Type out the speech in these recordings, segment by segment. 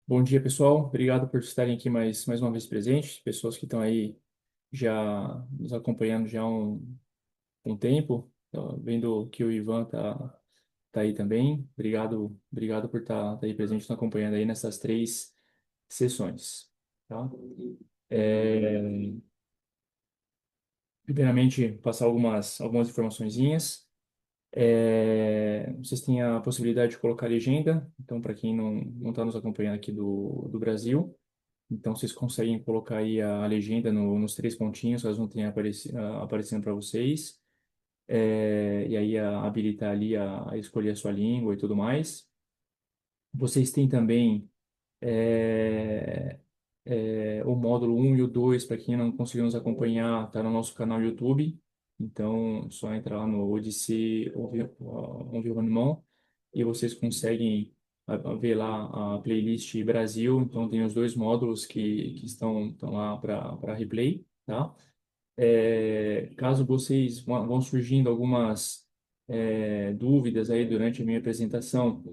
Bom dia, pessoal. Obrigado por estarem aqui mais uma vez presentes. Pessoas que estão aí já nos acompanhando já há um tempo. Tô vendo que o Ivan tá aí também. Obrigado por estar aí presente, nos acompanhando aí nessas três sessões. Tá? É, Primeiramente, passar algumas informaçõezinhas. Vocês têm a possibilidade de colocar legenda. Então, para quem não está nos acompanhando aqui do Brasil, então, vocês conseguem colocar aí a legenda nos três pontinhos, elas vão ter aparecendo para vocês. E aí habilitar ali a escolher a sua língua e tudo mais. Vocês têm também é, o módulo um e o 2 para quem não conseguiu nos acompanhar, está no nosso canal YouTube. Então, só entrar lá no Odyssey Environnement e vocês conseguem ver lá a playlist Brasil. Então, tem os dois módulos que estão lá para replay, tá? Caso vocês vão surgindo algumas dúvidas aí durante a minha apresentação,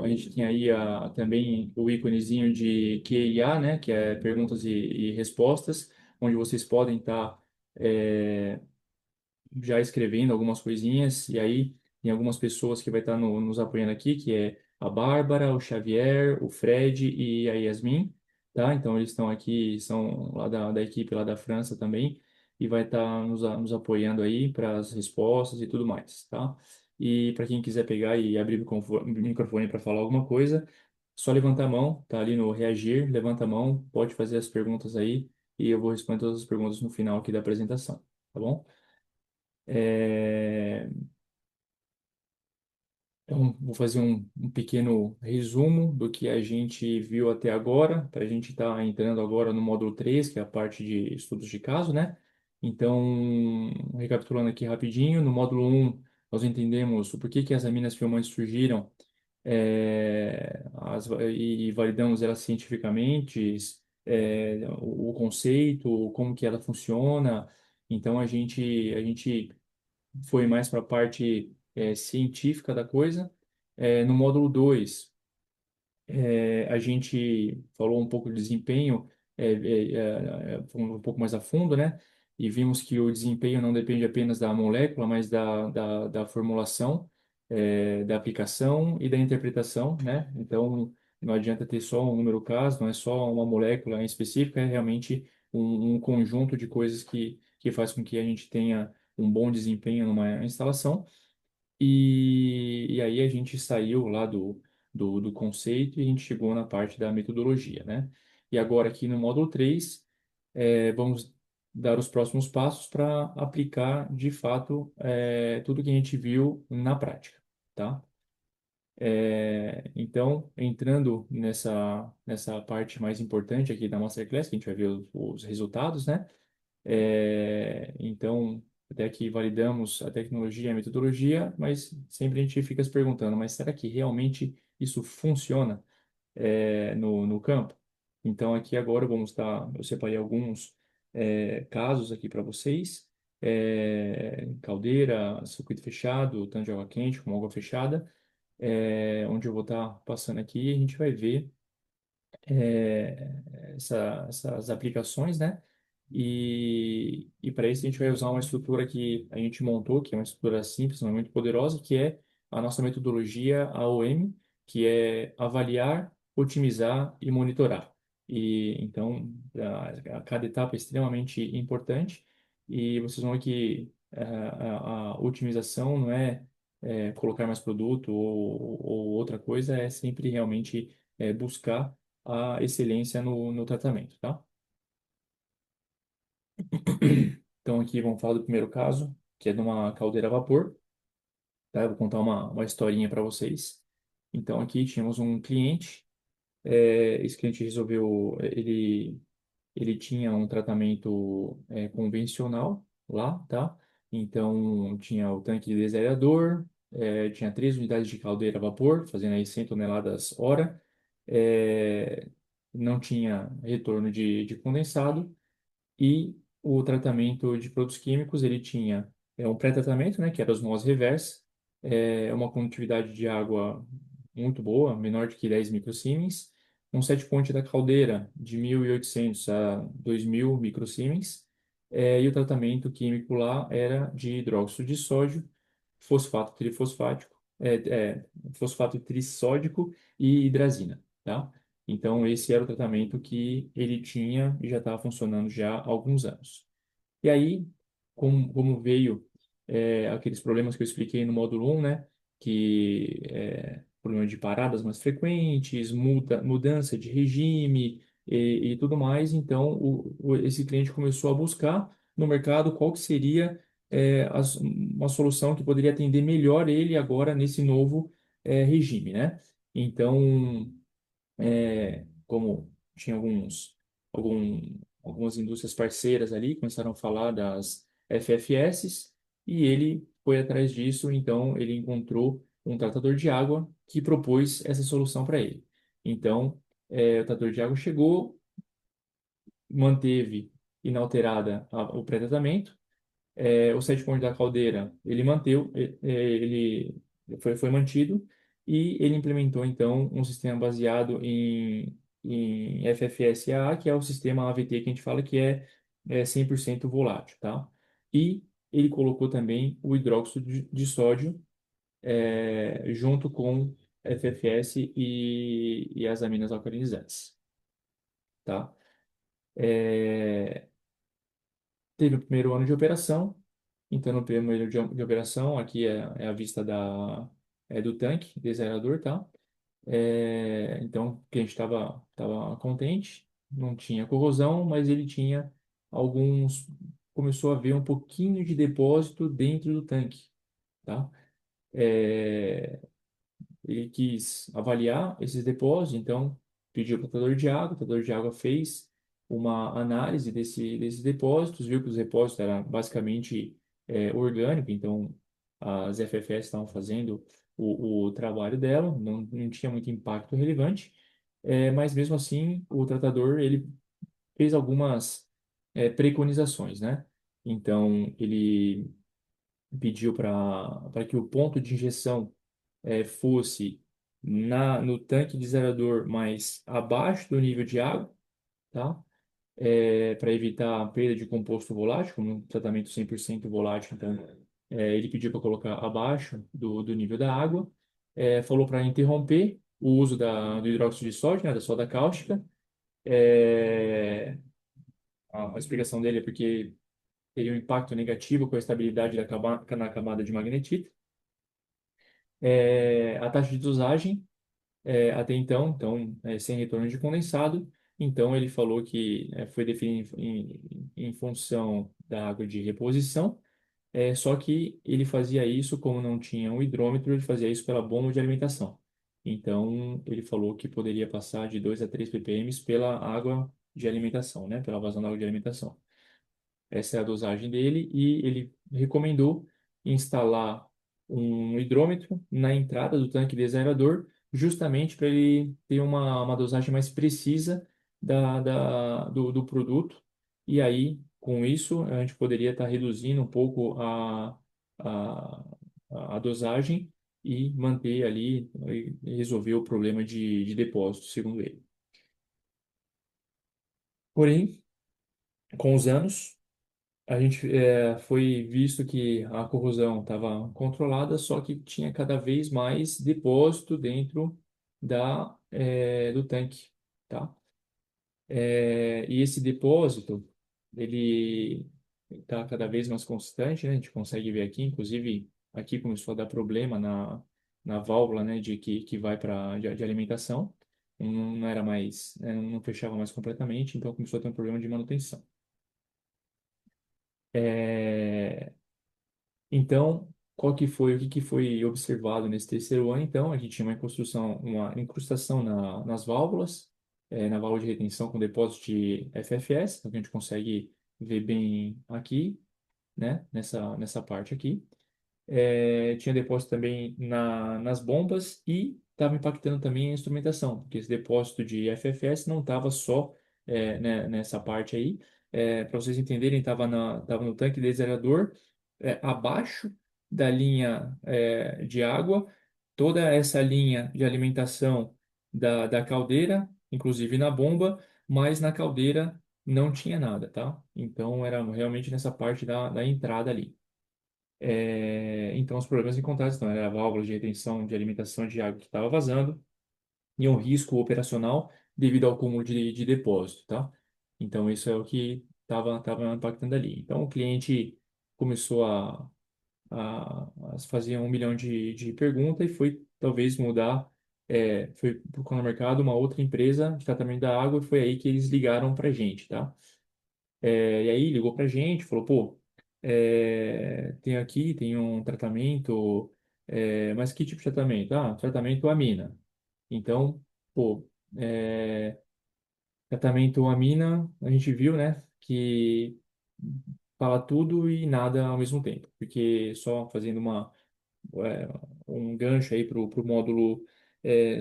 a gente tem aí também o íconezinho de Q&A, né, que é perguntas e respostas, onde vocês podem estar já escrevendo algumas coisinhas, e aí tem algumas pessoas que vai estar nos apoiando aqui, que é a Bárbara, o Xavier, o Fred e a Yasmin, tá? Então eles estão aqui, são lá da equipe lá da França também, e vai estar nos apoiando aí para as respostas e tudo mais, tá? E para quem quiser pegar e abrir o microfone para falar alguma coisa, só levanta a mão, tá ali no reagir, levanta a mão, pode fazer as perguntas aí, e eu vou responder todas as perguntas no final aqui da apresentação, tá bom? É, Então, vou fazer um pequeno resumo do que a gente viu até agora, para a gente estar entrando agora no módulo 3, que é a parte de estudos de caso, né? Então, recapitulando aqui rapidinho, no módulo um nós entendemos o porquê que as aminas filmantes surgiram, e validamos elas cientificamente, o conceito, como que ela funciona. Então, a gente foi mais para a parte científica da coisa. No módulo 2 a gente falou um pouco de desempenho, fomos um pouco mais a fundo, né? E vimos que o desempenho não depende apenas da molécula, mas da formulação, da aplicação e da interpretação, né? Então, não adianta ter só um número caso, não é só uma molécula em específico, é realmente um conjunto de coisas que faz com que a gente tenha um bom desempenho numa instalação. E aí a gente saiu lá do conceito e a gente chegou na parte da metodologia, né? E agora aqui no módulo 3 vamos dar os próximos passos para aplicar de fato tudo que a gente viu na prática, tá? Então, entrando nessa parte mais importante aqui da Masterclass, que a gente vai ver os resultados, né? Então, até que validamos a tecnologia e a metodologia, mas sempre a gente fica se perguntando, mas será que realmente isso funciona no campo? Então, aqui agora eu separei alguns casos aqui para vocês. Caldeira, circuito fechado, tanque de água quente com água fechada, onde eu vou estar passando aqui e a gente vai ver essas aplicações, né? E para isso a gente vai usar uma estrutura que a gente montou, que é uma estrutura simples, mas muito poderosa, que é a nossa metodologia AOM, que é avaliar, otimizar e monitorar. E então a cada etapa é extremamente importante e vocês vão ver que a otimização não é colocar mais produto ou outra coisa, é sempre realmente buscar a excelência no tratamento, tá? Então, aqui vamos falar do primeiro caso, que é de uma caldeira a vapor, tá? Eu vou contar uma historinha para vocês. Então, aqui tínhamos um cliente, esse cliente ele tinha um tratamento convencional lá, tá? Então, tinha o tanque de desaerador, tinha 3 unidades de caldeira a vapor, fazendo aí 100 toneladas hora, não tinha retorno de condensado, e o tratamento de produtos químicos, ele tinha um pré-tratamento, né, que era osmose reversa, uma condutividade de água muito boa, menor do que 10 microsiemens, um set point da caldeira de 1.800 a 2.000 microsiemens, e o tratamento químico lá era de hidróxido de sódio, fosfato trifosfático, fosfato trissódico e hidrazina, tá? Então, esse era o tratamento que ele tinha e já estava funcionando já há alguns anos. E aí, como veio aqueles problemas que eu expliquei no módulo 1, né? Que problema de paradas mais frequentes, mudança de regime e tudo mais. Então, esse cliente começou a buscar no mercado qual que seria uma solução que poderia atender melhor ele agora nesse novo regime, né? Então, como tinha algumas indústrias parceiras ali, começaram a falar das FFS, e ele foi atrás disso, então ele encontrou um tratador de água que propôs essa solução para ele. Então, o tratador de água chegou, manteve inalterada o pré-tratamento, o set point da caldeira, ele manteve, ele foi mantido e ele implementou, então, um sistema baseado em FFSAA, que é o sistema AVT que a gente fala que é 100% volátil, tá? E ele colocou também o hidróxido de sódio junto com FFS e as aminas alcalinizantes, tá? É, Teve o primeiro ano de operação. Então, no primeiro de operação, aqui é a vista do tanque, desaerador, tá? Então, o cliente estava contente, não tinha corrosão, mas ele tinha alguns... Começou a ver um pouquinho de depósito dentro do tanque, tá? É, Ele quis avaliar esses depósitos, então pediu para o tratador de água, o tratador de água fez uma análise desses depósitos, viu que os depósitos eram basicamente orgânicos, então as FFS estavam fazendo o trabalho dela, não tinha muito impacto relevante, mas mesmo assim o tratador ele fez algumas preconizações, né? Então ele pediu para que o ponto de injeção fosse no tanque de mas abaixo do nível de água, tá? Para evitar a perda de composto volátil, como um tratamento 100% volátil, então ele pediu para colocar abaixo do nível da água, falou para interromper o uso do hidróxido de sódio, né, da soda cáustica. É, a explicação dele é porque teria um impacto negativo com a estabilidade na camada de magnetita. A taxa de dosagem até então, sem retorno de condensado. Então, ele falou que foi definido em função da água de reposição, só que ele fazia isso, como não tinha um hidrômetro, ele fazia isso pela bomba de alimentação. Então, ele falou que poderia passar de 2 a 3 ppm pela água de alimentação, né? Pela vazão da água de alimentação. Essa é a dosagem dele e ele recomendou instalar um hidrômetro na entrada do tanque desaerador, justamente para ele ter uma dosagem mais precisa do produto. E aí, com isso, a gente poderia estar reduzindo um pouco a, a dosagem e manter ali, e resolver o problema de depósito, segundo ele. Porém, com os anos, a gente foi visto que a corrosão estava controlada, só que tinha cada vez mais depósito dentro do tanque, tá? E esse depósito, ele está cada vez mais constante, né? A gente consegue ver aqui, inclusive aqui começou a dar problema na válvula, né? Que vai para de alimentação, não era mais, não fechava mais completamente, então começou a ter um problema de manutenção. É, Então, o que que foi observado nesse terceiro ano? Então, a gente tinha uma incrustação nas válvulas, na válvula de retenção com depósito de FFS, então, que a gente consegue ver bem aqui, né, nessa parte aqui. Tinha depósito também nas bombas e estava impactando também a instrumentação, porque esse depósito de FFS não estava só né, nessa parte aí. Para vocês entenderem, tava no tanque desaerador, abaixo da linha de água, toda essa linha de alimentação da caldeira, inclusive na bomba, mas na caldeira não tinha nada, tá? Então era realmente nessa parte da entrada ali. Então os problemas encontrados então, era a válvula de retenção de alimentação de água que estava vazando e um risco operacional devido ao acúmulo de depósito, tá? Então isso é o que estava impactando ali. Então o cliente começou a fazer 1 milhão de perguntas e foi talvez mudar, foi procurar no mercado uma outra empresa de tratamento da água e foi aí que eles ligaram para a gente, tá? E aí ligou para a gente, falou, pô, tem um tratamento, mas que tipo de tratamento? Ah, tratamento amina. Então, pô, tratamento amina, a gente viu, né, que fala tudo e nada ao mesmo tempo, porque só fazendo é, um gancho aí para o módulo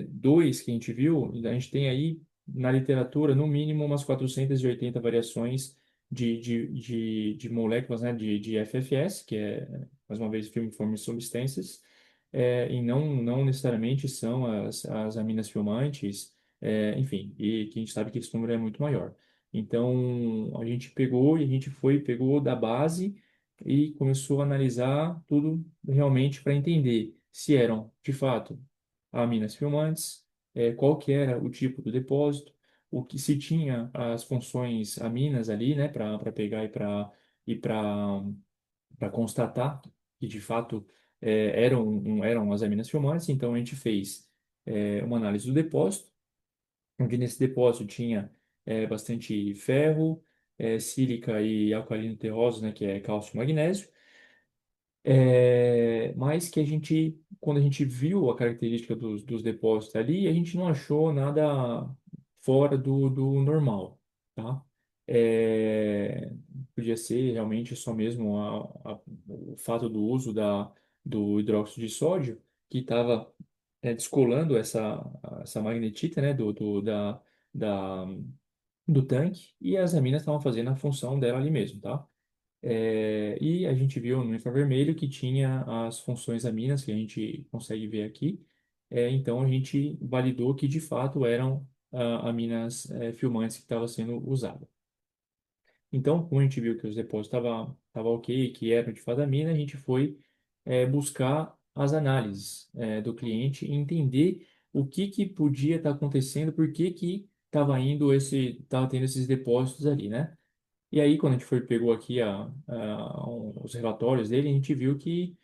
2 que a gente viu, a gente tem aí na literatura, no mínimo, umas 480 variações de moléculas, né, de FFS, que é, mais uma vez, Film-Forming Substances, e não necessariamente são as aminas filmantes, enfim, e que a gente sabe que esse número é muito maior. Então, a gente pegou e a gente pegou da base e começou a analisar tudo realmente para entender se eram, de fato, aminas filmantes, qual que era o tipo do depósito, o que se tinha as funções aminas ali, né, para pegar e para constatar que de fato eram as aminas filmantes. Então a gente fez uma análise do depósito, onde nesse depósito tinha bastante ferro, sílica e alcalino terroso, né, que é cálcio e magnésio. Mas que quando a gente viu a característica dos depósitos ali, a gente não achou nada fora do normal, tá? É, Podia ser realmente só mesmo o fato do uso do hidróxido de sódio que estava descolando essa magnetita, né, da, do tanque, e as aminas estavam fazendo a função dela ali mesmo, tá? E a gente viu no infravermelho que tinha as funções aminas que a gente consegue ver aqui. Então a gente validou que de fato eram aminas filmantes que estavam sendo usadas. Então, como a gente viu que os depósitos estavam ok, que eram de fato amina, a gente foi buscar as análises do cliente e entender o que que podia estar acontecendo, por que que estava tendo esses depósitos ali, né? E aí, quando a gente pegou aqui os relatórios dele, a gente viu que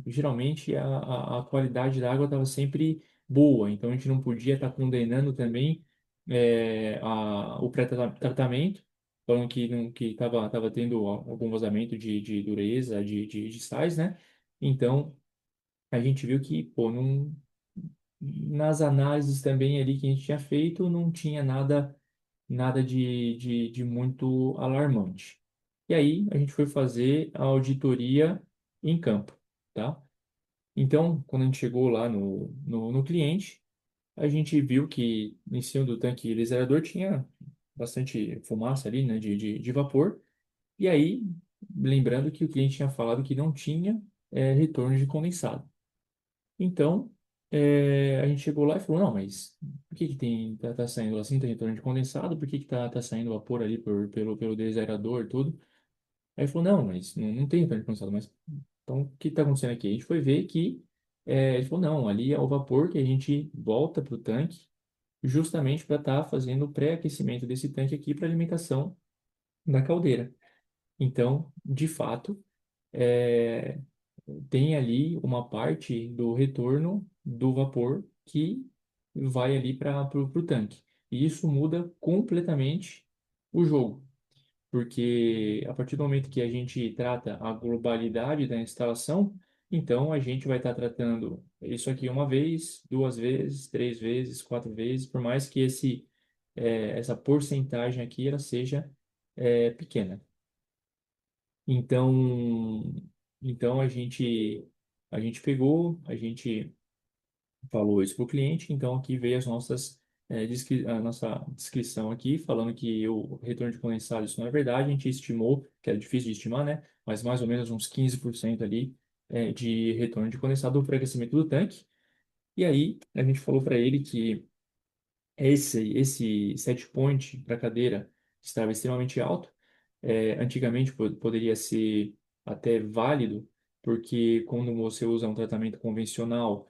geralmente a qualidade da água estava sempre boa, então a gente não podia estar condenando também o pré-tratamento, falando que não, que estava tendo algum vazamento de dureza, de sais, né? Então, a gente viu que, pô, não, nas análises também ali que a gente tinha feito, não tinha nada de muito alarmante. E aí a gente foi fazer a auditoria em campo, tá? Então, quando a gente chegou lá no cliente, a gente viu que em cima do tanque reservador tinha bastante fumaça ali, né, de vapor. E aí, lembrando que o cliente tinha falado que não tinha retorno de condensado. Então, a gente chegou lá e falou, não, mas por que que tá saindo assim, tem retorno de condensado, por que que tá saindo vapor ali pelo desaerador e tudo? Aí ele falou, não, mas não tem retorno de condensado, mas então o que está acontecendo aqui? A gente foi ver que, ele falou, não, ali é o vapor que a gente volta para o tanque justamente para estar fazendo o pré-aquecimento desse tanque aqui para alimentação da caldeira. Então, de fato, é, tem ali uma parte do retorno do vapor que vai ali para o tanque. E isso muda completamente o jogo, porque a partir do momento que a gente trata a globalidade da instalação, então a gente vai estar tratando isso aqui uma vez, duas vezes, três vezes, quatro vezes, por mais que essa porcentagem aqui ela seja pequena. Então, então a gente pegou, a gente falou isso para o cliente, então aqui veio a nossa descrição aqui, falando que o retorno de condensado, isso não é verdade, a gente estimou, que é difícil de estimar, né? Mas mais ou menos uns 15% ali de retorno de condensado do pré-aquecimento do tanque. E aí a gente falou para ele que esse set point para cadeira estava extremamente alto. Antigamente poderia ser até válido, porque quando você usa um tratamento convencional,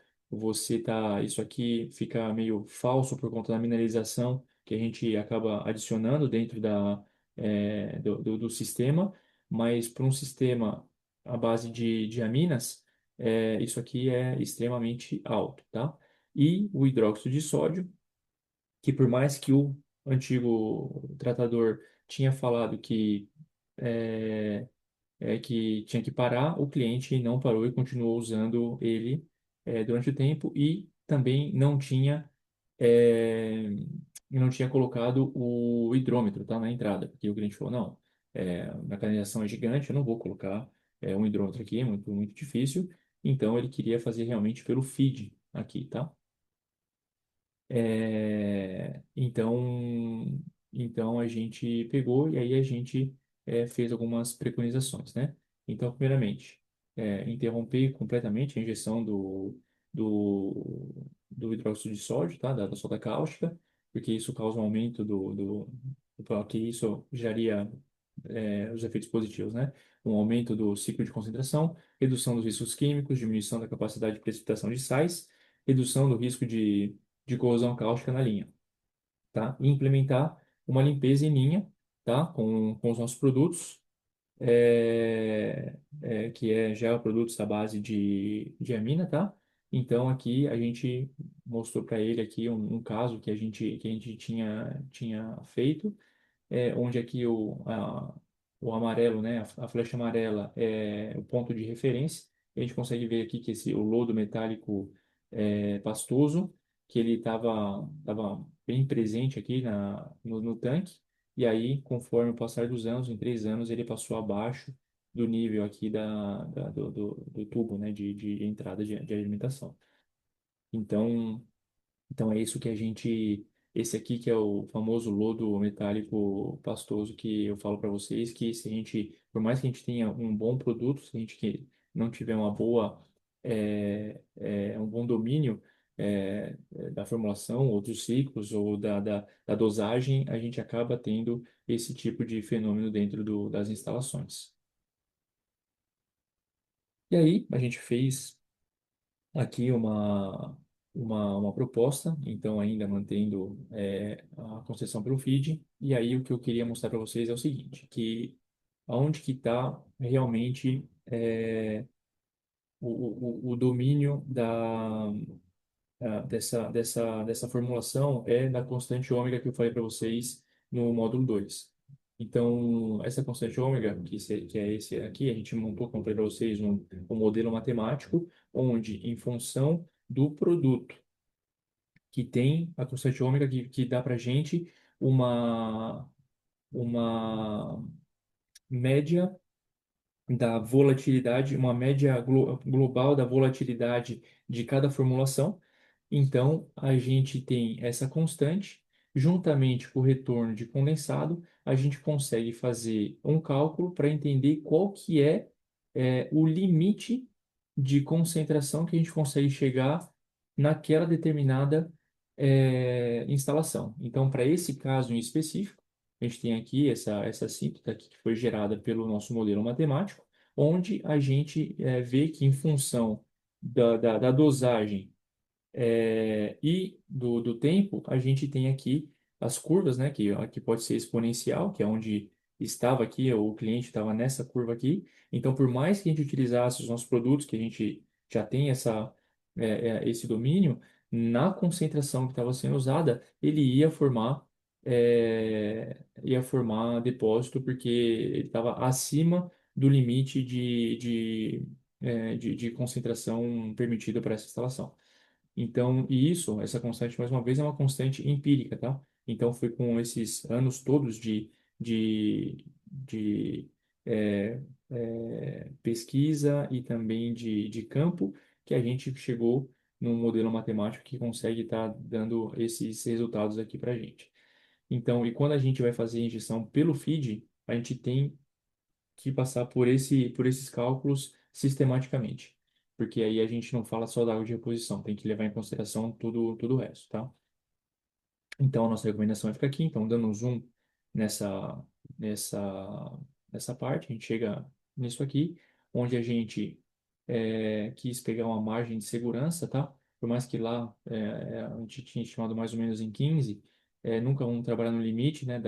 isso aqui fica meio falso por conta da mineralização que a gente acaba adicionando dentro do sistema, mas para um sistema à base de aminas, isso aqui é extremamente alto, tá? E o hidróxido de sódio, que por mais que o antigo tratador tinha falado é, que tinha que parar, o cliente não parou e continuou usando ele durante o tempo e também é, não tinha colocado o hidrômetro, tá, na entrada, porque o cliente falou, não, a canalização é gigante, eu não vou colocar um hidrômetro aqui, é muito, muito difícil, então ele queria fazer realmente pelo feed aqui, tá? Então a gente pegou e aí a gente fez algumas preconizações, né? Então, primeiramente, interromper completamente a injeção do hidróxido de sódio, tá? Da soda cáustica, porque isso causa um aumento que isso geraria os efeitos positivos, né? Um aumento do ciclo de concentração, redução dos riscos químicos, diminuição da capacidade de precipitação de sais, redução do risco de corrosão cáustica na linha, tá? E implementar uma limpeza em linha, tá? Com os nossos produtos, que é geoprodutos à base de amina, tá? Então aqui a gente mostrou para ele aqui um caso que a gente tinha feito, onde aqui o amarelo, né, a flecha amarela é o ponto de referência. A gente consegue ver aqui que o lodo metálico pastoso, que ele tava bem presente aqui no tanque, e aí, conforme o passar dos anos, em 3 anos, ele passou abaixo do nível aqui do tubo, né, de entrada de alimentação. Então, então é isso que esse aqui que é o famoso lodo metálico pastoso que eu falo para vocês, que se a gente, por mais que a gente tenha um bom produto, se a gente não tiver um bom domínio da formulação ou dos ciclos ou da dosagem, a gente acaba tendo esse tipo de fenômeno dentro das instalações. E aí a gente fez aqui uma proposta, então ainda mantendo a concessão pelo feed. E aí o que eu queria mostrar para vocês é o seguinte, que aonde que está realmente o domínio dessa formulação é da constante ômega que eu falei para vocês no módulo 2. Então, essa constante ômega, que é esse aqui, a gente montou, como eu falei para vocês, um modelo matemático, onde, em função do produto que tem a constante ômega, que dá para a gente uma, uma média da volatilidade, uma média global da volatilidade de cada formulação. Então, a gente tem essa constante, juntamente com o retorno de condensado, a gente consegue fazer um cálculo para entender qual que é o limite de concentração que a gente consegue chegar naquela determinada instalação. Então, para esse caso em específico, a gente tem aqui essa síntese aqui que foi gerada pelo nosso modelo matemático, onde a gente vê que em função da dosagem e do tempo, a gente tem aqui as curvas, né, que aqui pode ser exponencial, que é onde estava aqui, o cliente estava nessa curva aqui. Então, por mais que a gente utilizasse os nossos produtos, que a gente já tem esse domínio, na concentração que estava sendo usada, ele ia formar depósito, porque ele estava acima do limite de concentração permitido para essa instalação. Então, essa constante, mais uma vez, é uma constante empírica, tá? Então, foi com esses anos todos de pesquisa e também de campo que a gente chegou num modelo matemático que consegue estar dando esses resultados aqui para a gente. Então, e quando a gente vai fazer a injeção pelo feed, a gente tem que passar por esses cálculos sistematicamente. porque aí a gente não fala só da água de reposição, tem que levar em consideração tudo o resto, tá? Então, a nossa recomendação é ficar aqui. Então, dando um zoom nessa, nessa, nessa parte, a gente chega nisso aqui, onde a gente quis pegar uma margem de segurança, tá? Por mais que lá a gente tinha estimado mais ou menos em 15, nunca vamos trabalhar no limite, né,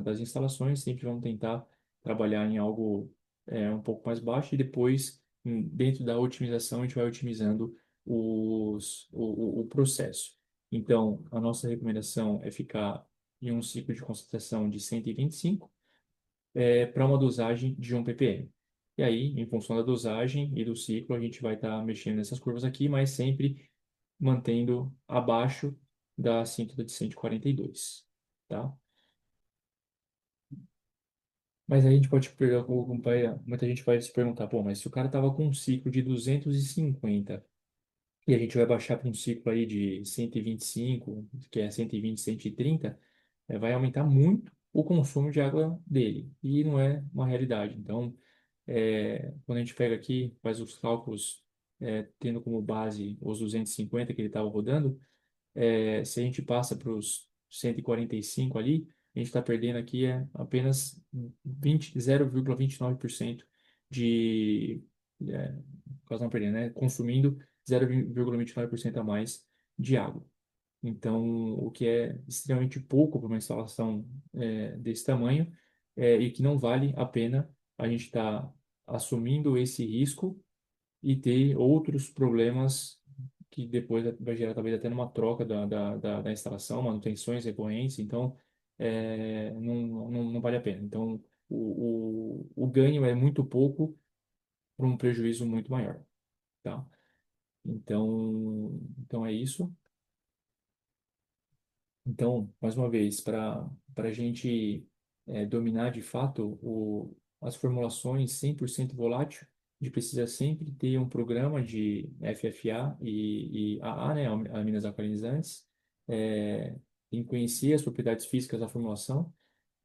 das instalações, sempre vamos tentar trabalhar em algo um pouco mais baixo e depois, dentro da otimização, a gente vai otimizando o processo. Então, a nossa recomendação é ficar em um ciclo de concentração de 125 para uma dosagem de 1 ppm. E aí, em função da dosagem e do ciclo, a gente vai estar mexendo nessas curvas aqui, mas sempre mantendo abaixo da assintoda de 142, tá? Mas aí a gente pode perguntar, muita gente vai se perguntar, pô, mas se o cara tava com um ciclo de 250 e a gente vai baixar para um ciclo aí de 125, que é 120, 130, vai aumentar muito o consumo de água dele. E não é uma realidade. Então, quando a gente pega aqui, faz os cálculos, tendo como base os 250 que ele estava rodando, se a gente passa para os 145 ali, a gente está perdendo aqui apenas 0,29% de. Quase não perdendo, né? Consumindo 0,29% a mais de água. Então, o que é extremamente pouco para uma instalação desse tamanho e que não vale a pena a gente estar assumindo esse risco e ter outros problemas que depois vai gerar talvez até numa troca da instalação, manutenções recorrentes, então não vale a pena. Então, o ganho é muito pouco para um prejuízo muito maior, tá? Então é isso. Então, mais uma vez, para a gente dominar de fato as formulações 100% volátil, a gente precisa sempre ter um programa de FFA e AA, né, aminas alcalinizantes, tem que conhecer as propriedades físicas da formulação,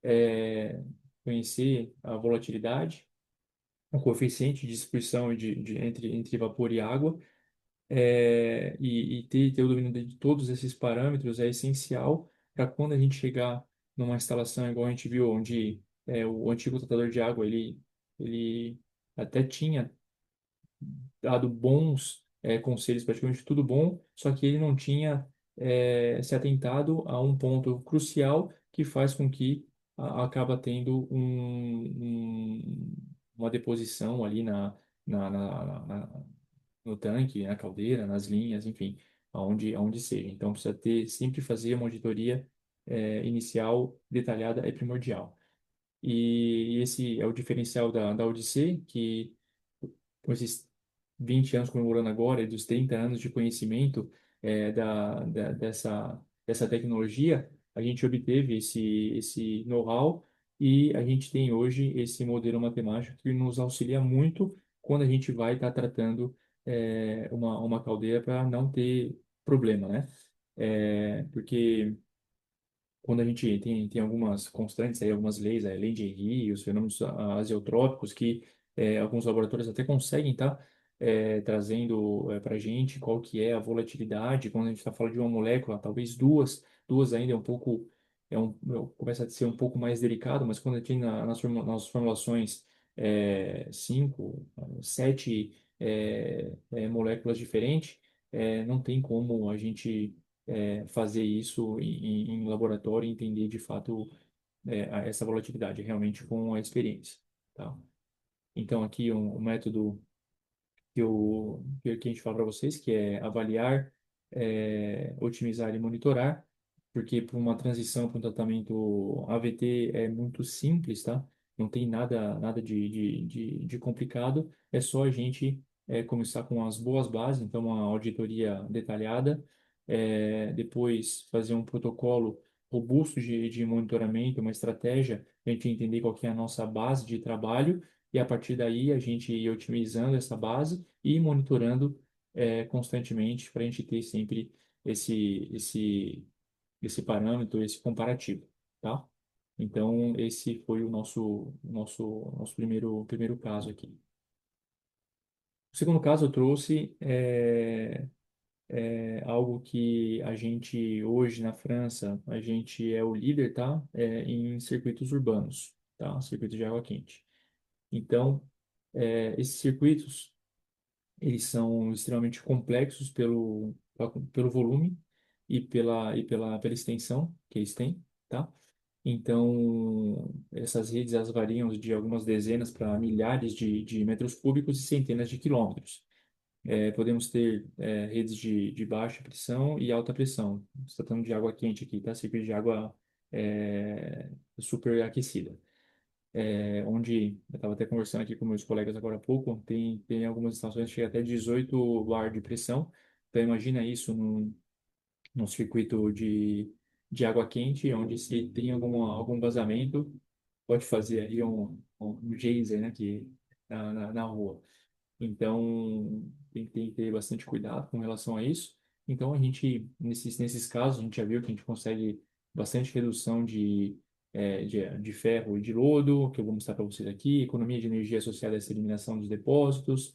é, conhecer a volatilidade, o coeficiente de dispersão entre vapor e água, e ter o domínio de todos esses parâmetros é essencial para quando a gente chegar numa instalação igual a gente viu, onde o antigo tratador de água ele até tinha dado bons conselhos, praticamente tudo bom, só que ele não tinha se atentado a um ponto crucial que faz com que acaba tendo uma deposição ali no tanque, na caldeira, nas linhas, enfim, aonde seja. Então, precisa sempre fazer uma auditoria inicial detalhada é primordial. E esse é o diferencial da Odissea, que com esses 20 anos comemorando agora, e dos 30 anos de conhecimento dessa tecnologia, a gente obteve esse know-how e a gente tem hoje esse modelo matemático que nos auxilia muito quando a gente vai estar tratando uma caldeira para não ter problema, né? Porque quando a gente tem algumas constantes, aí, algumas leis, a lei de Henry, os fenômenos azeotrópicos, que alguns laboratórios até conseguem estar trazendo para a gente qual que é a volatilidade, quando a gente está falando de uma molécula, talvez duas ainda é um pouco, começa a ser um pouco mais delicado, mas quando a gente tem nas formulações cinco, sete moléculas diferentes, não tem como a gente fazer isso em laboratório e entender de fato essa volatilidade realmente com a experiência, tá? Então aqui um método que a gente fala para vocês, que é avaliar, otimizar e monitorar, porque para uma transição para um tratamento AVT é muito simples, tá? Não tem nada de complicado, é só a gente começar com as boas bases, então uma auditoria detalhada, depois fazer um protocolo robusto de monitoramento, uma estratégia, para a gente entender qual que é a nossa base de trabalho, e a partir daí a gente ir otimizando essa base e monitorando constantemente para a gente ter sempre esse, esse, esse parâmetro, esse comparativo, tá? Então, esse foi o nosso primeiro caso aqui. O segundo caso eu trouxe algo que a gente, hoje na França, a gente é o líder, tá? Em circuitos urbanos, tá? Circuitos de água quente. Então, esses circuitos, eles são extremamente complexos pelo volume pela extensão que eles têm, tá? Então, essas redes elas variam de algumas dezenas para milhares de metros cúbicos e centenas de quilômetros. Podemos ter redes de baixa pressão e alta pressão. Estamos tratando de água quente aqui, tá? Circuito de água superaquecida. Onde eu estava até conversando aqui com meus colegas agora há pouco, tem algumas estações que chega até 18 bar de pressão. Então, imagina isso num circuito de água quente, onde se tem algum vazamento, pode fazer aí um geyser, né, na rua. Então, tem que ter bastante cuidado com relação a isso. Então, a gente, nesses casos, a gente já viu que a gente consegue bastante redução de ferro e de lodo, que eu vou mostrar para vocês aqui, economia de energia associada a essa eliminação dos depósitos.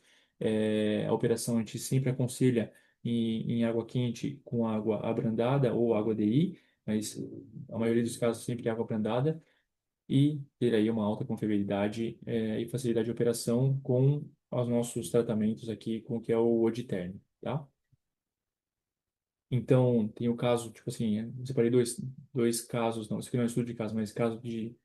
A operação a gente sempre aconselha em água quente com água abrandada ou água DI, mas a maioria dos casos sempre é água abrandada e ter aí uma alta confiabilidade e facilidade de operação com os nossos tratamentos aqui, com o que é o Oditerm, tá? Então, tem o caso, tipo assim, eu separei dois casos, não, isso aqui não é estudo de caso, mas caso de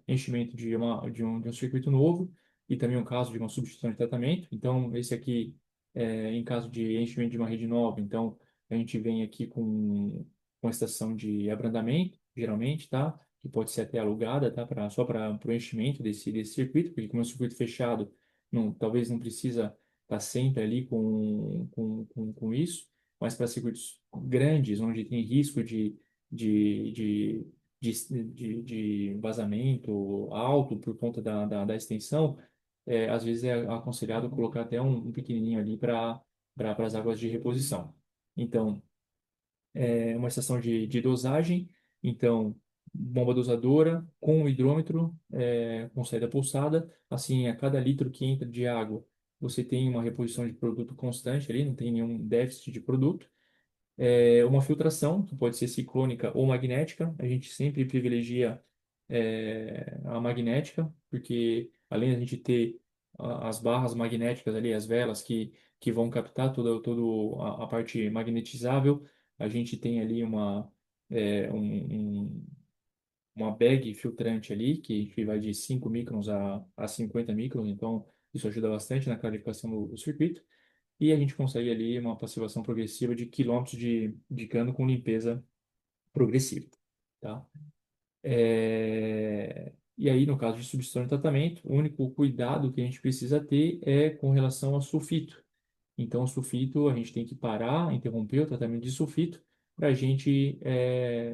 enchimento de um circuito novo e também um caso de uma substituição de tratamento. Então, esse aqui em caso de enchimento de uma rede nova, então a gente vem aqui com a estação de abrandamento, geralmente, tá? Que pode ser até alugada, tá? Só para o enchimento desse circuito, porque como é um circuito fechado, não, talvez não precisa estar sempre ali com isso, mas para circuitos grandes, onde tem risco de, de, de vazamento alto por conta da extensão, às vezes é aconselhado colocar até um pequenininho ali para as águas de reposição. Então, uma estação de dosagem, então, bomba dosadora com hidrômetro, com saída pulsada, assim, a cada litro que entra de água, você tem uma reposição de produto constante ali, não tem nenhum déficit de produto. Uma filtração, que pode ser ciclônica ou magnética. A gente sempre privilegia a magnética, porque além da gente ter as barras magnéticas ali, as velas que vão captar toda a parte magnetizável, a gente tem ali uma bag filtrante ali, que vai de 5 microns a 50 microns, então isso ajuda bastante na clarificação do circuito. E a gente consegue ali uma passivação progressiva de quilômetros de cano com limpeza progressiva, tá? E aí, no caso de substituição de tratamento, o único cuidado que a gente precisa ter é com relação ao sulfito. Então, o sulfito, a gente tem que parar, interromper o tratamento de sulfito para a gente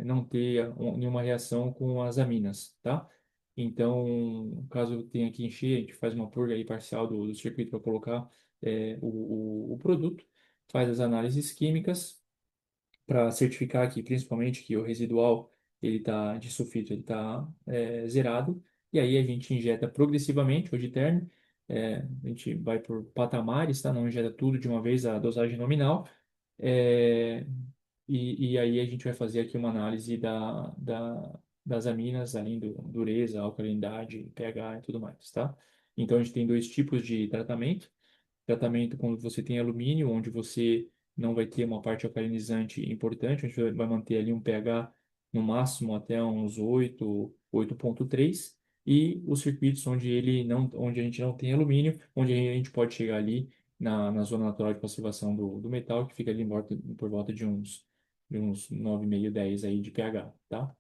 não ter nenhuma reação com as aminas, tá? Então, caso tenha que encher, a gente faz uma purga aí parcial do circuito para colocar o produto, faz as análises químicas para certificar que, principalmente, que o residual de sulfito ele está zerado, e aí a gente injeta progressivamente o Giterm, a gente vai por patamares, tá? Não injeta tudo de uma vez a dosagem nominal, é, e aí a gente vai fazer aqui uma análise das aminas, além do dureza, alcalinidade, pH e tudo mais, tá? Então a gente tem dois tipos de tratamento quando você tem alumínio, onde você não vai ter uma parte alcalinizante importante, a gente vai manter ali um pH no máximo até uns 8, 8,3, e os circuitos onde a gente não tem alumínio, onde a gente pode chegar ali na zona natural de passivação do metal, que fica ali por volta de uns 9,5, 10 aí de pH, tá?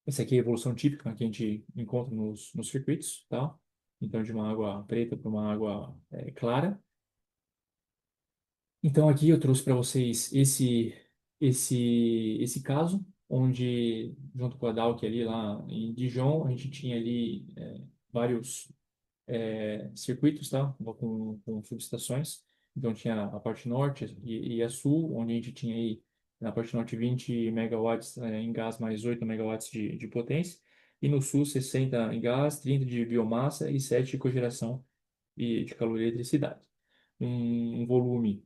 Essa aqui é a evolução típica que a gente encontra nos circuitos, tá? Então, de uma água preta para uma água clara. Então, aqui eu trouxe para vocês esse caso, onde, junto com a Dalk ali lá em Dijon, a gente tinha ali vários circuitos, tá? Com subestações. Então, tinha a parte norte e a sul, onde a gente tinha aí, na parte norte, 20 megawatts em gás mais 8 megawatts de potência. E no sul, 60 em gás, 30 de biomassa e 7 de cogeração de calor e eletricidade. Um volume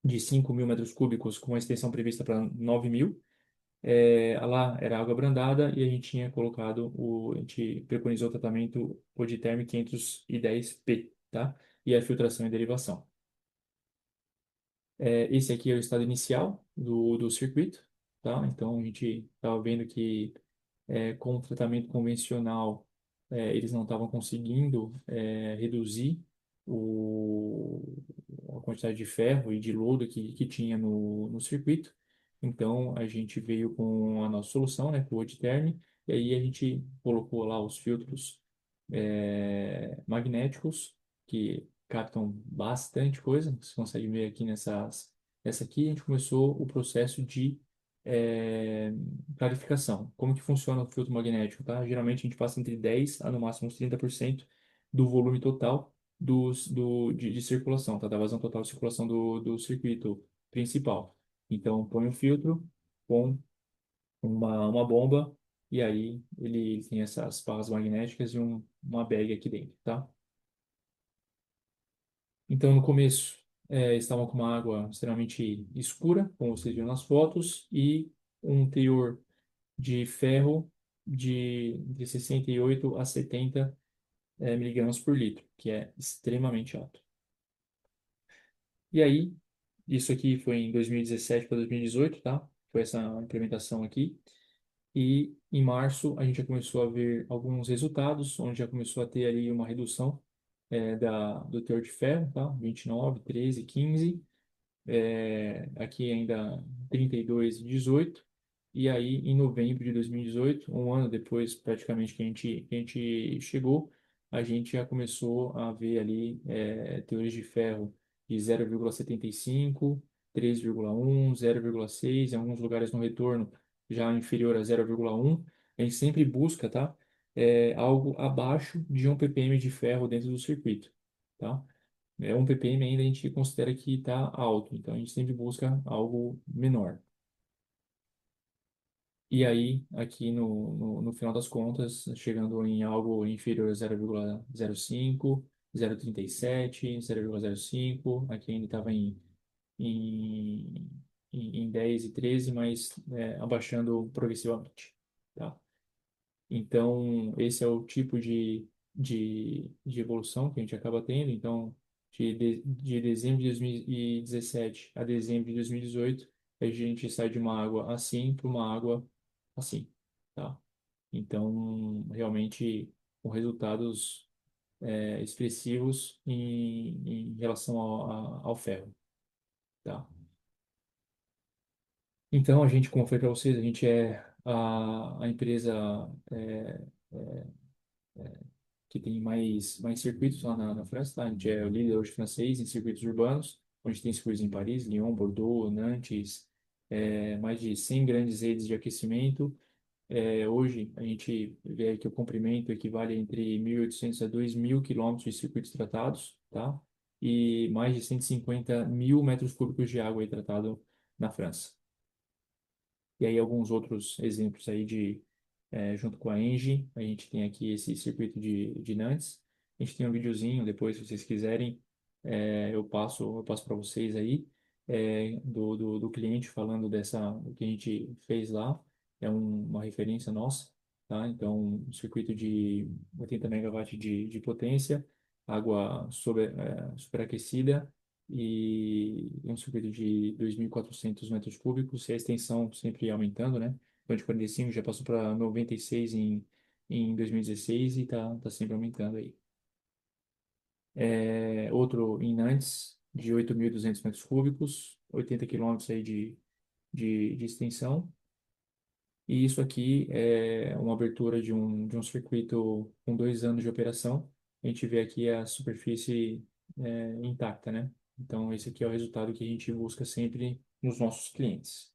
de 5.000 metros cúbicos com a extensão prevista para 9.000. Lá era água brandada e a gente tinha colocado a gente preconizou o tratamento Oditerm 510P, tá? E a filtração e derivação. Esse aqui é o estado inicial do circuito, tá? Então a gente estava vendo que com o tratamento convencional eles não estavam conseguindo reduzir o, a quantidade de ferro e de lodo que tinha no circuito. Então a gente veio com a nossa solução, né, com o Oditerm, e aí a gente colocou lá os filtros magnéticos que captam bastante coisa. Você consegue ver aqui nessa aqui a gente começou o processo de é, clarificação. Como que funciona o filtro magnético, tá? Geralmente a gente passa entre 10 a no máximo uns 30% do volume total de circulação, tá? Da vazão total de circulação do circuito principal. Então, põe um filtro com uma bomba e aí ele tem essas barras magnéticas e uma bag aqui dentro, tá? Então, no começo, estavam com uma água extremamente escura, como vocês viram nas fotos, e um teor de ferro de 68 a 70 miligramas por litro, que é extremamente alto. E aí, isso aqui foi em 2017 para 2018, tá? Foi essa implementação aqui. E em março a gente já começou a ver alguns resultados, onde já começou a ter ali uma redução do teor de ferro, tá? 29, 13, 15. Aqui ainda 32 e 18. E aí, em novembro de 2018, um ano depois praticamente que a gente chegou, a gente já começou a ver ali teores de ferro de 0,75, 3,1, 0,6, em alguns lugares no retorno já inferior a 0,1. A gente sempre busca, tá? Algo abaixo de 1 ppm de ferro dentro do circuito, tá? 1 ppm ainda a gente considera que está alto, então a gente sempre busca algo menor. E aí, aqui no final das contas, chegando em algo inferior a 0,05, 0,37, 0,05, aqui ainda estava em, em 10 e 13, mas abaixando progressivamente, tá? Então, esse é o tipo de evolução que a gente acaba tendo. Então, de dezembro de 2017 a dezembro de 2018, a gente sai de uma água assim para uma água assim, tá? Então, realmente, com resultados expressivos em relação ao ferro, tá? Então, a gente, como eu falei para vocês, a gente é a empresa é, que tem mais circuitos lá na França, tá? A gente é o líder hoje francês em circuitos urbanos, onde tem circuitos em Paris, Lyon, Bordeaux, Nantes, mais de 100 grandes redes de aquecimento. Hoje, a gente vê que o comprimento equivale entre 1.800 a 2.000 quilômetros de circuitos tratados, tá? E mais de 150 mil metros cúbicos de água aí tratado na França. E aí alguns outros exemplos aí junto com a Engie, a gente tem aqui esse circuito de Nantes. A gente tem um videozinho, depois, se vocês quiserem, eu passo para vocês aí, do cliente falando do que a gente fez lá. É uma referência nossa, tá? Então, um circuito de 80 megawatts de potência, água superaquecida, e um circuito de 2.400 metros cúbicos, e a extensão sempre aumentando, né? Então, de 45 já passou para 96 em 2016 e está sempre aumentando aí. Outro em Nantes, de 8.200 metros cúbicos, 80 quilômetros aí de extensão. E isso aqui é uma abertura de um circuito com 2 anos de operação. A gente vê aqui a superfície intacta, né? Então, esse aqui é o resultado que a gente busca sempre nos nossos clientes.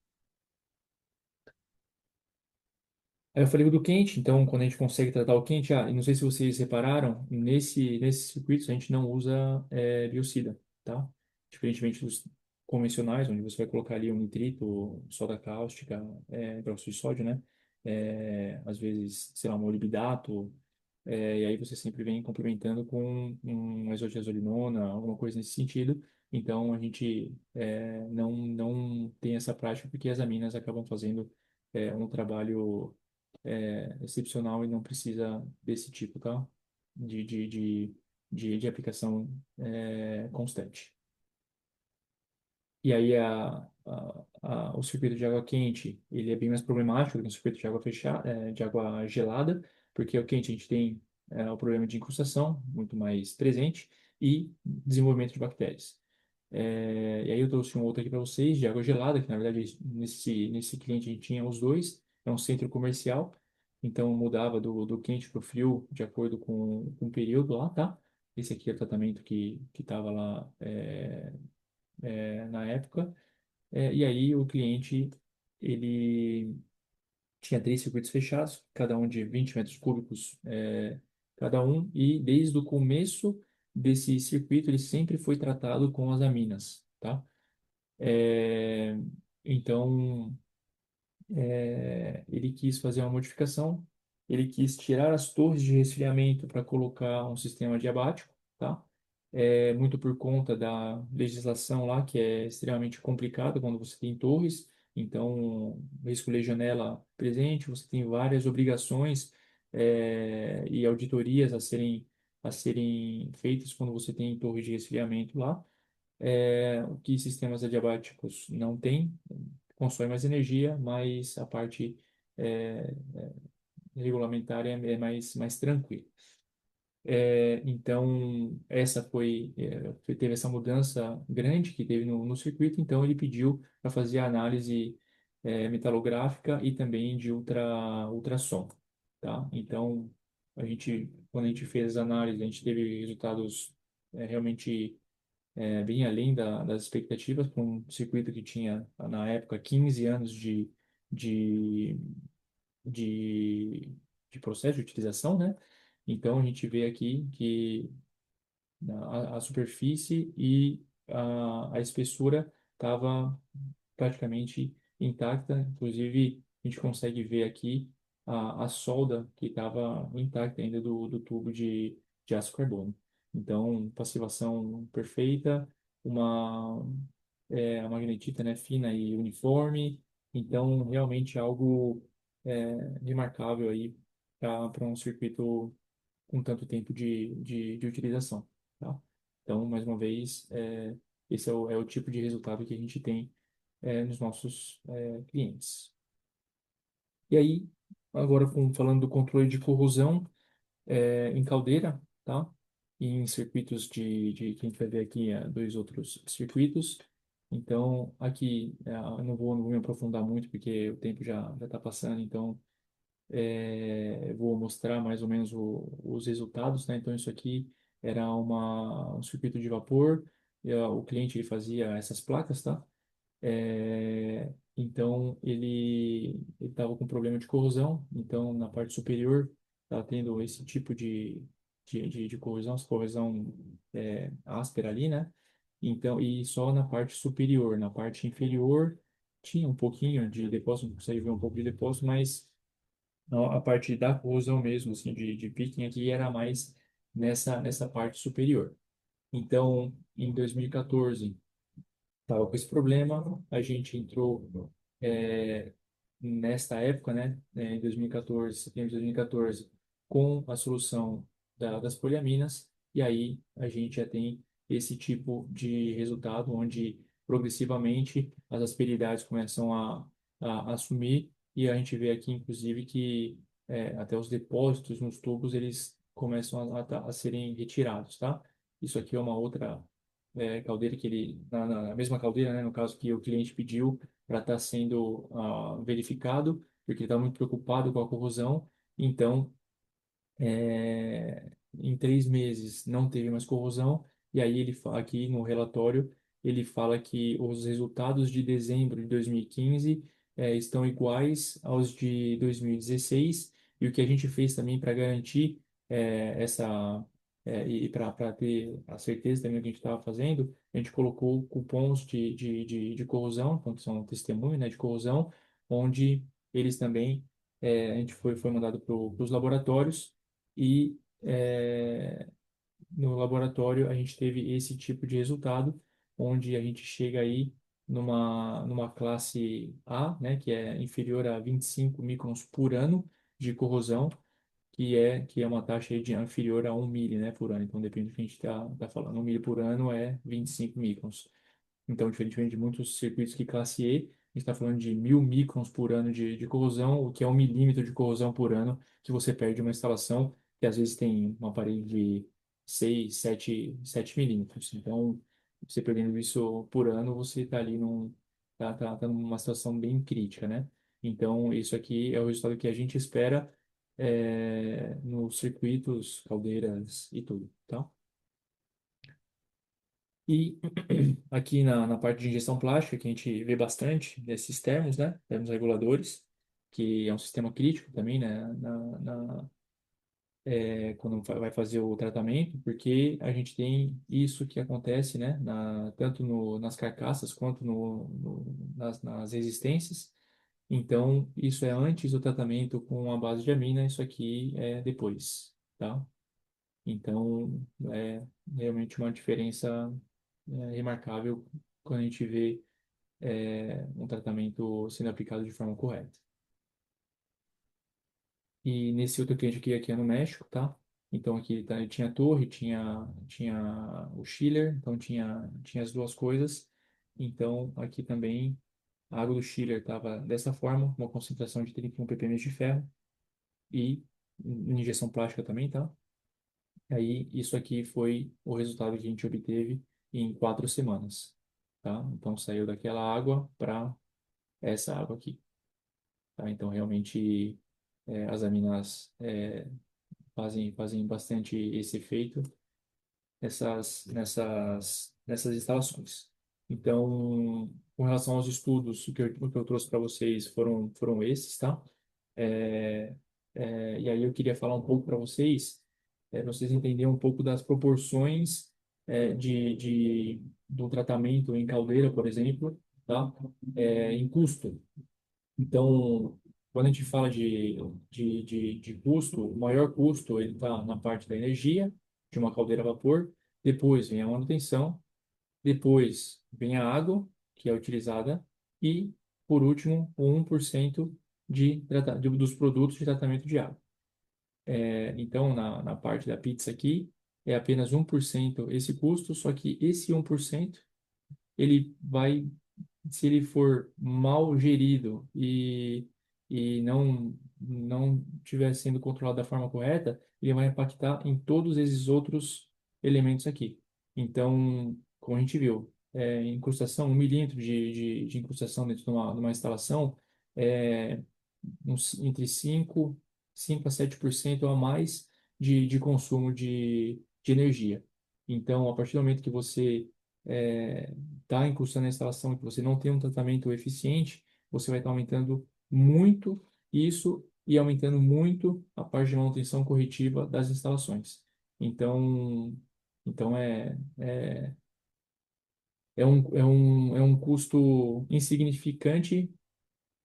Aí eu falei do quente, então quando a gente consegue tratar o quente, e não sei se vocês repararam, nesses circuitos a gente não usa biocida, tá? Diferentemente dos convencionais, onde você vai colocar ali um nitrito, soda cáustica, peróxido de sódio, né? Às vezes, sei lá, um molibdato, e aí você sempre vem complementando com um isotiazolinona, alguma coisa nesse sentido. Então, a gente não tem essa prática porque as aminas acabam fazendo um trabalho excepcional e não precisa desse tipo, tá? De, de, de, de aplicação constante. E aí o circuito de água quente, ele é bem mais problemático do que o circuito de água fechada, de água gelada, porque o quente a gente tem o problema de incrustação muito mais presente e desenvolvimento de bactérias. E aí eu trouxe um outro aqui para vocês, de água gelada, que na verdade nesse cliente a gente tinha os dois, é um centro comercial, então mudava do quente para o frio de acordo com o período lá, tá? Esse aqui é o tratamento que estava lá na época. E aí o cliente, ele tinha três circuitos fechados, cada um de 20 metros cúbicos cada um, e desde o começo desse circuito ele sempre foi tratado com as aminas, tá? É, então, ele quis fazer uma modificação, ele quis tirar as torres de resfriamento para colocar um sistema diabático, tá? Muito por conta da legislação lá, que é extremamente complicada quando você tem torres, então, risco legionela presente, você tem várias obrigações e auditorias a serem feitas quando você tem torres de resfriamento lá, o que sistemas adiabáticos não têm, consome mais energia, mas a parte é, regulamentar é mais tranquila. Então, teve essa mudança grande que teve no circuito, então ele pediu para fazer a análise metalográfica e também de ultrassom, tá? Então, quando a gente fez as análises, a gente teve resultados realmente bem além das expectativas, para um circuito que tinha, na época, 15 anos de, de, de processo de utilização, né? Então, a gente vê aqui que a superfície e a espessura estava praticamente intacta. Inclusive, a gente consegue ver aqui a solda que estava intacta ainda do tubo de aço carbono. Então, passivação perfeita, uma, a magnetita, né, fina e uniforme. Então, realmente algo remarcável aí para um circuito com tanto tempo de utilização, tá? Então, mais uma vez, esse é o tipo de resultado que a gente tem nos nossos clientes. E aí, agora falando do controle de corrosão em caldeira, tá? E em circuitos que a gente vai ver aqui, dois outros circuitos. Então, aqui, eu não vou me aprofundar muito, porque o tempo já está passando, então vou mostrar mais ou menos os resultados, né? Então, isso aqui era um circuito de vapor, e, o cliente ele fazia essas placas, tá? Então, ele estava com problema de corrosão, então, na parte superior, estava tendo esse tipo de corrosão, essa corrosão áspera ali, né? Então, e só na parte superior, na parte inferior, tinha um pouquinho de depósito, consegue ver um pouco de depósito, mas não, a parte da corrosão mesmo, assim, de picking aqui era mais nessa parte superior. Então, em 2014, estava com esse problema, a gente entrou é, nesta época, né, em 2014, setembro de 2014, com a solução das poliaminas, e aí a gente já tem esse tipo de resultado, onde progressivamente as asperidades começam a assumir, e a gente vê aqui, inclusive, que até os depósitos nos tubos, eles começam a serem retirados, tá? Isso aqui é uma outra caldeira que na mesma caldeira, né, no caso que o cliente pediu para estar sendo verificado, porque ele está muito preocupado com a corrosão. Então, em 3 meses não teve mais corrosão, e aí aqui no relatório ele fala que os resultados de dezembro de 2015 estão iguais aos de 2016, e o que a gente fez também para garantir e para ter a certeza também do que a gente estava fazendo, a gente colocou cupons de corrosão, então, que são testemunho, né, de corrosão, onde eles também, a gente foi mandado para os laboratórios, e no laboratório a gente teve esse tipo de resultado, onde a gente chega aí numa classe A, né, que é inferior a 25 microns por ano de corrosão, que é uma taxa aí de inferior a 1 mili, né, por ano. Então, depende do que a gente está falando. 1 mili por ano é 25 microns. Então, diferentemente de muitos circuitos que classe E, a gente está falando de 1.000 microns por ano de corrosão, o que é 1 milímetro de corrosão por ano que você perde uma instalação, que às vezes tem uma parede de 6 7 milímetros. Então, você perdendo isso por ano, você está ali tá numa situação bem crítica, né? Então, isso aqui é o resultado que a gente espera nos circuitos, caldeiras e tudo, tá? E aqui na parte de injeção plástica, que a gente vê bastante desses termos, né? Termos reguladores, que é um sistema crítico também, né? Quando vai fazer o tratamento, porque a gente tem isso que acontece, né? Tanto nas carcaças quanto nas resistências. Então, isso é antes do tratamento com a base de amina, isso aqui é depois, tá? Então, é realmente uma diferença remarcável quando a gente vê um tratamento sendo aplicado de forma correta. E nesse outro cliente aqui é no México, tá? Então aqui tá, tinha a torre, tinha o chiller, então tinha as duas coisas. Então aqui também a água do chiller estava dessa forma, uma concentração de 31 ppm de ferro e injeção plástica também, tá? Aí, isso aqui foi o resultado que a gente obteve em 4 semanas, tá? Então, saiu daquela água para essa água aqui, tá? Então, realmente, as aminas fazem bastante esse efeito nessas instalações. Então, com relação aos estudos, o que eu trouxe para vocês foram esses, tá? É, e aí eu queria falar um pouco para vocês entenderem um pouco das proporções do tratamento em caldeira, por exemplo, tá? Em custo. Então, quando a gente fala de custo, o maior custo ele está na parte da energia de uma caldeira a vapor, depois vem a manutenção, depois vem a água que é utilizada e, por último, o 1% dos produtos de tratamento de água. Então, na parte da pizza aqui, é apenas 1% esse custo, só que esse 1% ele vai, se ele for mal gerido e não estiver sendo controlado da forma correta, ele vai impactar em todos esses outros elementos aqui. Então, como a gente viu, incrustação, 1 milímetro de incrustação dentro de uma instalação, é, entre 5 a 7% a mais de consumo de energia. Então, a partir do momento que você está incrustando a instalação e que você não tem um tratamento eficiente, você vai estar aumentando muito isso e aumentando muito a parte de manutenção corretiva das instalações. Então, é um custo insignificante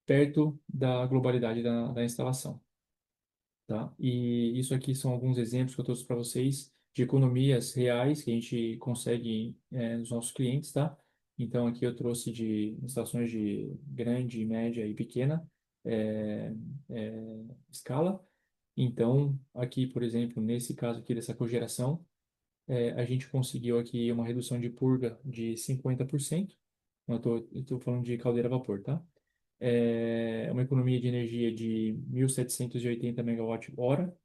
perto da globalidade da instalação, tá? E isso aqui são alguns exemplos que eu trouxe para vocês de economias reais que a gente consegue nos nossos clientes, tá? Então aqui eu trouxe de instalações de grande, média e pequena escala. Então aqui, por exemplo, nesse caso aqui dessa cogeração, a gente conseguiu aqui uma redução de purga de 50%. Eu tô falando de caldeira a vapor, tá? Uma economia de energia de 1.780 megawatt-hora.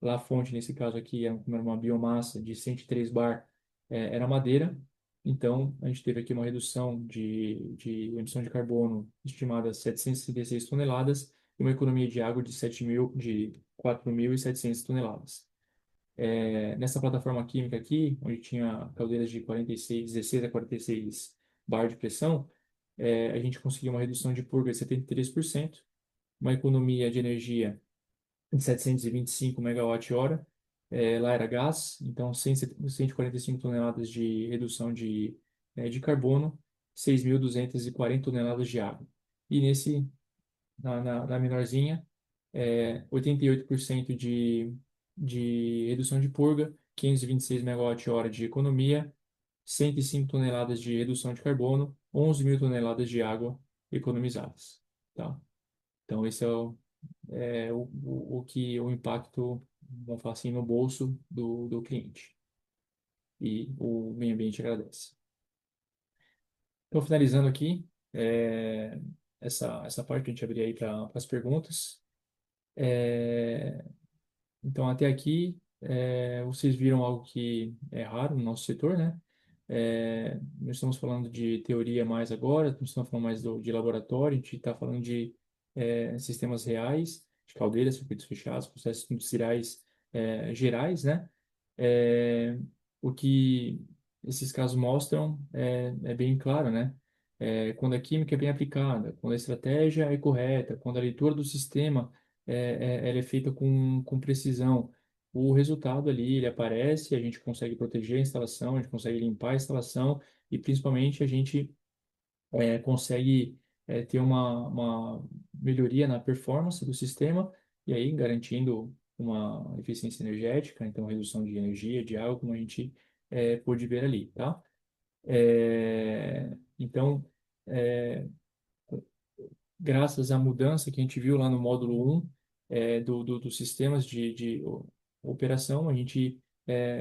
Lá a fonte, nesse caso aqui, era uma biomassa de 103 bar, era madeira. Então, a gente teve aqui uma redução de emissão de carbono estimada a 736 toneladas e uma economia de água de 4.700 toneladas. Nessa plataforma química aqui, onde tinha caldeiras de 46, 16 a 46 bar de pressão, a gente conseguiu uma redução de purga de 73%, uma economia de energia de 725 megawatt-hora. Lá era gás, então 145 toneladas de redução de carbono, 6.240 toneladas de água. E na menorzinha, 88% de redução de purga, 526 megawatt-hora de economia, 105 toneladas de redução de carbono, 11 mil toneladas de água economizadas, tá? Então, esse o impacto, vamos falar assim, no bolso do cliente. E o meio ambiente agradece. Então, finalizando aqui, essa parte a gente abriria aí para as perguntas. É, Então, até aqui, vocês viram algo que é raro no nosso setor, né? Nós estamos falando de teoria mais agora, nós estamos falando mais de laboratório, a gente está falando de sistemas reais, de caldeiras, circuitos fechados, processos industriais gerais, né? É, o que esses casos mostram é bem claro, né? Quando a química é bem aplicada, quando a estratégia é correta, quando a leitura do sistema ela é feita com precisão, o resultado ali ele aparece, a gente consegue proteger a instalação, a gente consegue limpar a instalação e principalmente a gente consegue ter uma melhoria na performance do sistema e aí garantindo uma eficiência energética, então redução de energia, de água, como a gente pôde ver ali, tá? Então, é, graças à mudança que a gente viu lá no módulo 1 dos sistemas de operação, a gente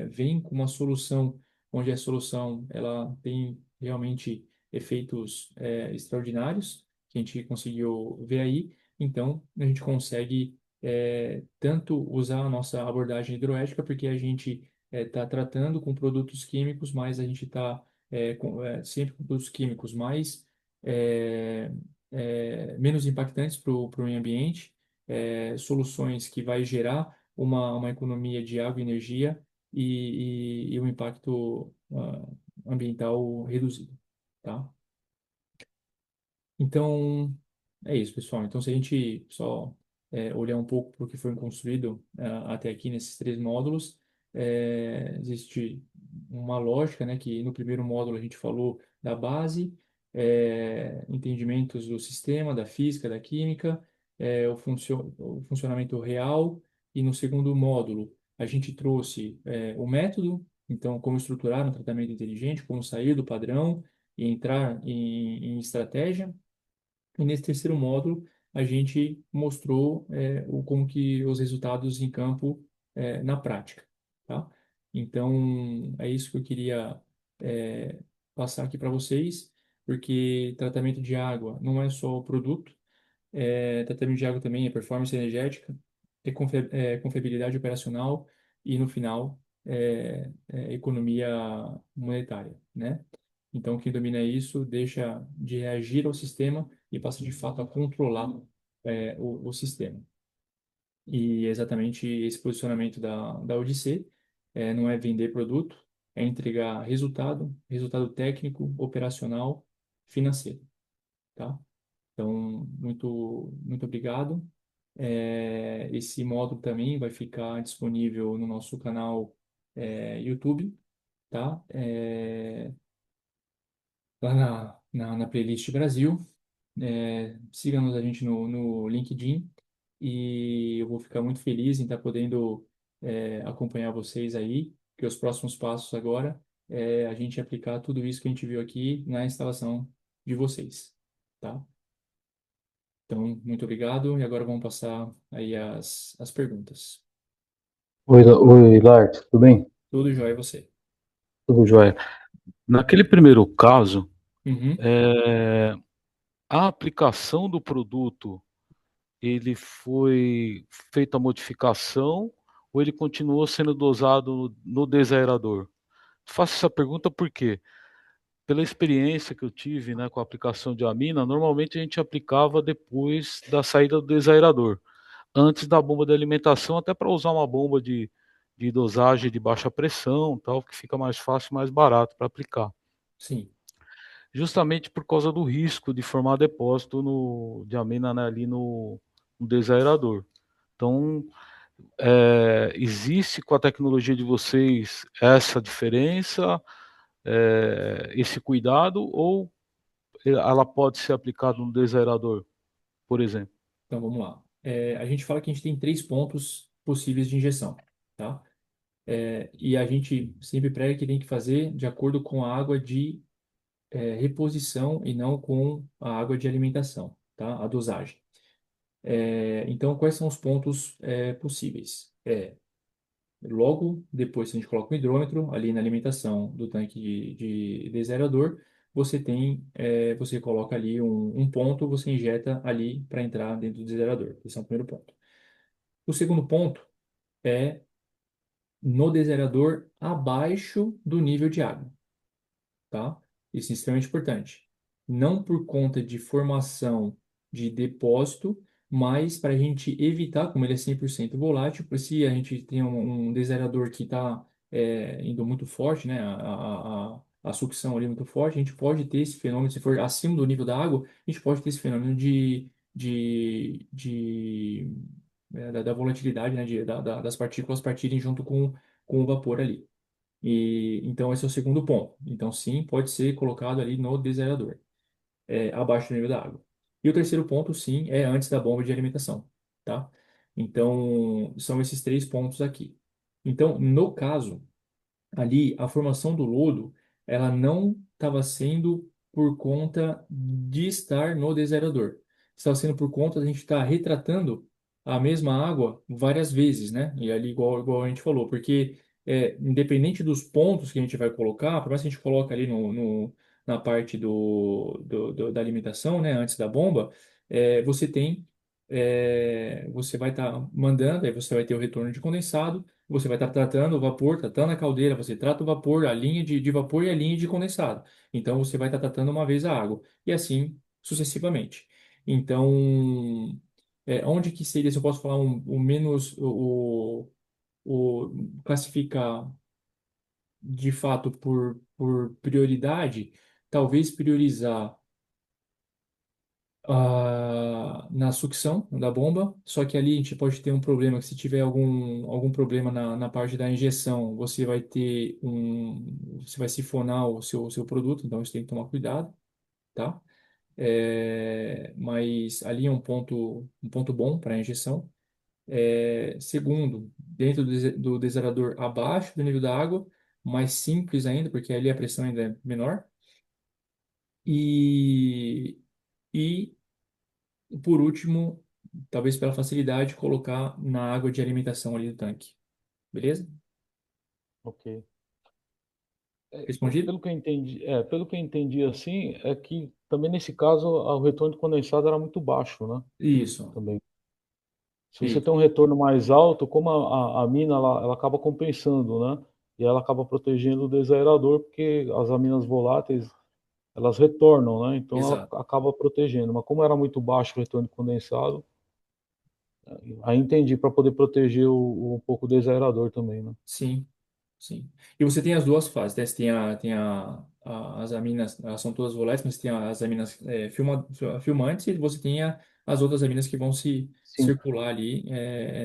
vem com uma solução onde a solução ela tem realmente efeitos extraordinários que a gente conseguiu ver aí. Então, a gente consegue tanto usar a nossa abordagem hidroética, porque a gente está tratando com produtos químicos, mas a gente está sempre com produtos químicos mais menos impactantes para o meio ambiente, soluções que vai gerar uma economia de água e energia e um impacto ambiental reduzido, tá? Então, é isso, pessoal. Então, se a gente só olhar um pouco para o que foi construído até aqui nesses três módulos, existe uma lógica, né, que no primeiro módulo a gente falou da base, entendimentos do sistema, da física, da química, o funcionamento real, e no segundo módulo a gente trouxe o método, então, como estruturar um tratamento inteligente, como sair do padrão e entrar em estratégia. E nesse terceiro módulo, a gente mostrou como que os resultados em campo na prática, tá? Então, é isso que eu queria passar aqui para vocês, porque tratamento de água não é só o produto, tratamento de água também é performance energética, confiabilidade operacional e, no final, economia monetária, né? Então, quem domina isso deixa de reagir ao sistema e passa, de fato, a controlar o sistema. E é exatamente esse posicionamento da ODC não é vender produto, é entregar resultado, resultado técnico, operacional, financeiro, tá? Então, muito obrigado. Esse módulo também vai ficar disponível no nosso canal YouTube, tá? Lá na playlist Brasil. Siga-nos a gente no LinkedIn e eu vou ficar muito feliz em estar podendo acompanhar vocês aí, que os próximos passos agora é a gente aplicar tudo isso que a gente viu aqui na instalação de vocês, tá? Então, muito obrigado e agora vamos passar aí as perguntas. Oi, Lars, tudo bem? Tudo jóia e você? Tudo jóia. Naquele primeiro caso, Uhum. a aplicação do produto, ele foi feita a modificação ou ele continuou sendo dosado no desaerador? Faço essa pergunta porque, pela experiência que eu tive, né, com a aplicação de amina, normalmente a gente aplicava depois da saída do desaerador, antes da bomba de alimentação, até para usar uma bomba de dosagem de baixa pressão, tal, que fica mais fácil e mais barato para aplicar. Sim. Justamente por causa do risco de formar depósito de amina, né, ali no desaerador. Então, existe com a tecnologia de vocês essa diferença, esse cuidado, ou ela pode ser aplicada no desaerador, por exemplo? Então, vamos lá. A gente fala que a gente tem três pontos possíveis de injeção. tá? E a gente sempre prega que tem que fazer de acordo com a água de reposição e não com a água de alimentação, tá? A dosagem. Então, quais são os pontos possíveis? Logo depois que a gente coloca o hidrômetro ali na alimentação do tanque de desaerador, você coloca ali um ponto, você injeta ali para entrar dentro do desaerador. Esse é o primeiro ponto. O segundo ponto é no desaerador abaixo do nível de água, tá? Isso é extremamente importante. Não por conta de formação de depósito, mas para a gente evitar, como ele é 100% volátil, porque se a gente tem um desaerador que está indo muito forte, né, a sucção ali é muito forte, a gente pode ter esse fenômeno, se for acima do nível da água, a gente pode ter esse fenômeno da volatilidade, né, das partículas partirem junto com o vapor ali. Então, esse é o segundo ponto. Então, sim, pode ser colocado ali no desaerador, abaixo do nível da água. E o terceiro ponto, sim, é antes da bomba de alimentação, tá? Então, são esses três pontos aqui. Então, no caso, ali a formação do lodo, ela não estava sendo por conta de estar no desaerador. Estava sendo por conta de a gente estar retratando a mesma água várias vezes, né? E ali, igual a gente falou, porque independente dos pontos que a gente vai colocar, por mais que a gente coloque ali na parte da alimentação, né? Antes da bomba, você vai estar mandando, aí você vai ter o retorno de condensado, você vai estar tratando o vapor, tratando a caldeira, você trata o vapor, a linha de vapor e a linha de condensado. Então, você vai estar tratando uma vez a água, e assim sucessivamente. Então, onde que seria, se eu posso falar o menos, classificar de fato por prioridade, talvez priorizar na sucção da bomba, só que ali a gente pode ter um problema, que se tiver algum problema na parte da injeção, você vai sifonar o seu produto, então você tem que tomar cuidado, tá? Mas ali é um ponto bom para a injeção. Segundo, dentro do desaerador abaixo do nível da água, mais simples ainda, porque ali a pressão ainda é menor. E, e por último, talvez pela facilidade, colocar na água de alimentação ali do tanque. Beleza? Ok. Respondido? Pelo que eu entendi assim, é que também nesse caso o retorno de condensado era muito baixo, né? Isso, Também. Se você isso, tem um retorno mais alto, como a mina ela acaba compensando, né? E ela acaba protegendo o desaerador, porque as aminas voláteis elas retornam, né? Então ela exato. acaba protegendo. Mas como era muito baixo o retorno de condensado, aí entendi para poder proteger um pouco o desaerador também, né? Sim, sim. E você tem as duas fases, né? Você as aminas, elas são todas voláteis, mas tem as aminas filmantes e você tem as outras aminas que vão se Sim. circular ali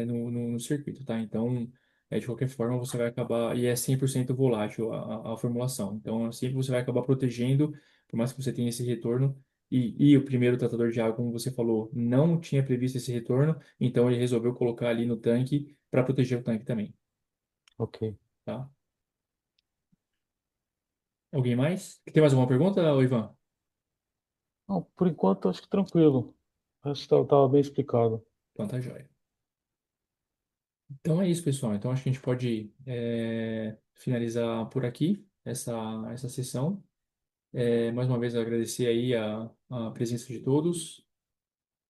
no circuito, tá? Então, de qualquer forma, você vai acabar, e é 100% volátil a formulação. Então, sempre você vai acabar protegendo, por mais que você tenha esse retorno. E o primeiro tratador de água, como você falou, não tinha previsto esse retorno, então ele resolveu colocar ali no tanque para proteger o tanque também, Ok. tá? Alguém mais? Tem mais alguma pergunta, ô Ivan? Não, por enquanto acho que tranquilo. Acho que estava bem explicado. Então tá jóia. Então é isso, pessoal. Então acho que a gente pode finalizar por aqui essa sessão. Mais uma vez agradecer aí a presença de todos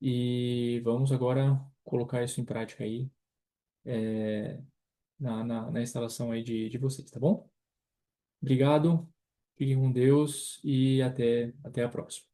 e vamos agora colocar isso em prática aí na instalação aí de vocês, tá bom? Obrigado, fiquem com Deus e até a próxima.